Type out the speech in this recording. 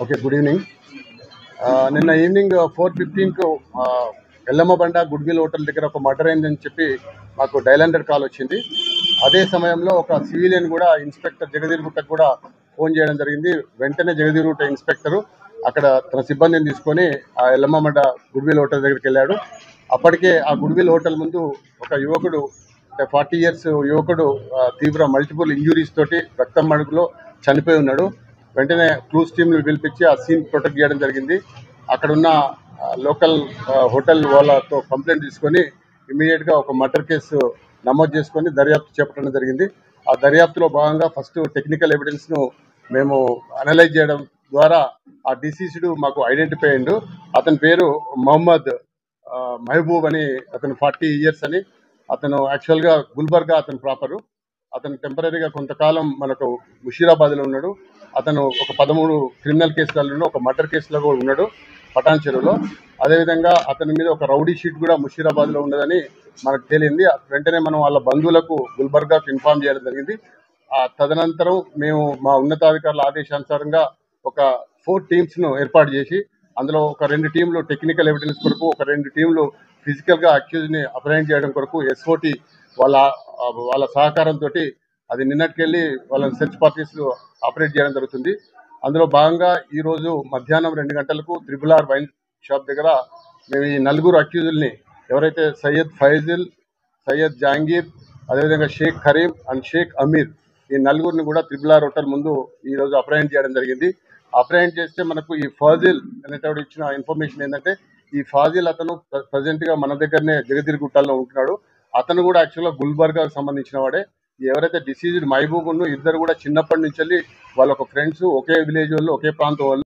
Okay, good evening. నిన్న evening 4:15కు Yellammabanda goodwill hotel దగ్గర ఒక మర్డర్ అయిందని చెప్పి మాకు డయల్ 100 కాల్ వచ్చింది. అదే సమయంలో ఒక సివిలియన్ కూడా ఇన్స్పెక్టర్ జగదీర్గుట్టకు కూడా ఫోన్ చేయడం జరిగింది. వెంటనే జగదీర్గుట్ట ఇన్స్పెక్టరు అక్కడ తన సిబ్బందిని తీసుకొని ఆ ఎల్లమ్మబండ గుడ్విల్ హోటల్ దగ్గరికి వెళ్ళాడు. అప్పటికే ఆ గుడ్విల్ హోటల్ ముందు ఒక యువకుడు, అంటే 40 ఇయర్స్ యువకుడు తీవ్ర మల్టిపుల్ ఇంజురీస్ తోటి రక్తం మడుగులో చనిపోయి ఉన్నాడు. వెంటనే క్లూస్ టీమ్ని పిలిపించి ఆ సీన్ ప్రొటెక్ట్ చేయడం జరిగింది. అక్కడున్న లోకల్ హోటల్ వాళ్ళతో కంప్లైంట్ తీసుకొని ఇమీడియట్గా ఒక మర్డర్ కేసు నమోదు చేసుకొని దర్యాప్తు చేపట్టడం జరిగింది. ఆ దర్యాప్తులో భాగంగా ఫస్ట్ టెక్నికల్ ఎవిడెన్స్ను మేము అనలైజ్ చేయడం ద్వారా ఆ డిసీజ్డ్ మాకు ఐడెంటిఫై అయ్యిండు. అతని పేరు మహమ్మద్ మహబూబ్ అని, అతను 40 ఇయర్స్ అని. అతను యాక్చువల్గా గుల్బర్గా అతను ప్రాపరు. అతను టెంపరీగా కొంతకాలం మనకు ముషీరాబాద్లో ఉన్నాడు. అతను ఒక 13 క్రిమినల్ కేసులలో ఒక మర్డర్ కేసులో కూడా ఉన్నాడు పటాన్ చెరువులో. అదేవిధంగా అతని మీద ఒక రౌడీ షీట్ కూడా ముషీరాబాద్లో ఉన్నదని మనకు తేలింది. వెంటనే మనం వాళ్ళ బంధువులకు గుల్బర్గాకు ఇన్ఫార్మ్ చేయడం జరిగింది. తదనంతరం మేము మా ఉన్నతాధికారుల ఆదేశానుసారంగా ఒక 4 టీమ్స్ను ఏర్పాటు చేసి అందులో ఒక 2 టీంలు టెక్నికల్ ఎవిడెన్స్ కొరకు, ఒక 2 టీంలు ఫిజికల్గా అక్యూజ్ని అప్రహెండ్ చేయడం కొరకు SOT వాళ్ళ సహకారంతో అది నిన్నటికెళ్ళి వాళ్ళ సెర్చ్ పార్టీస్ ఆపరేట్ చేయడం జరుగుతుంది. అందులో భాగంగా ఈరోజు మధ్యాహ్నం 2 గంటలకు RRR వైన్ షాప్ దగ్గర మేము ఈ 4 అక్యూజుల్ని, ఎవరైతే సయ్యద్ ఫైజిల్, సయ్యద్ జహాంగీర్, అదేవిధంగా షేక్ కరీం అండ్ షేక్ అమీర్, ఈ 4గురిని కూడా RRR హోటల్ ముందు ఈరోజు అప్రహెండ్ చేయడం జరిగింది. అప్రహెండ్ చేస్తే మనకు ఈ ఫాజిల్ అనేటప్పుడు ఇచ్చిన ఇన్ఫర్మేషన్ ఏంటంటే, ఈ ఫాజిల్ అతను ప్రజెంట్గా మన దగ్గరనే జగదీర్గుట్టలో ఉంటున్నాడు. అతను కూడా యాక్చువల్గా గుల్బర్గాకు సంబంధించిన వాడే. ఎవరైతే డిసీజ్డ్ మహబూబ్ ఇద్దరు కూడా చిన్నప్పటి నుంచి వాళ్ళ ఒక ఫ్రెండ్స్, ఒకే విలేజ్ వాళ్ళు, ఒకే ప్రాంతం వాళ్ళు.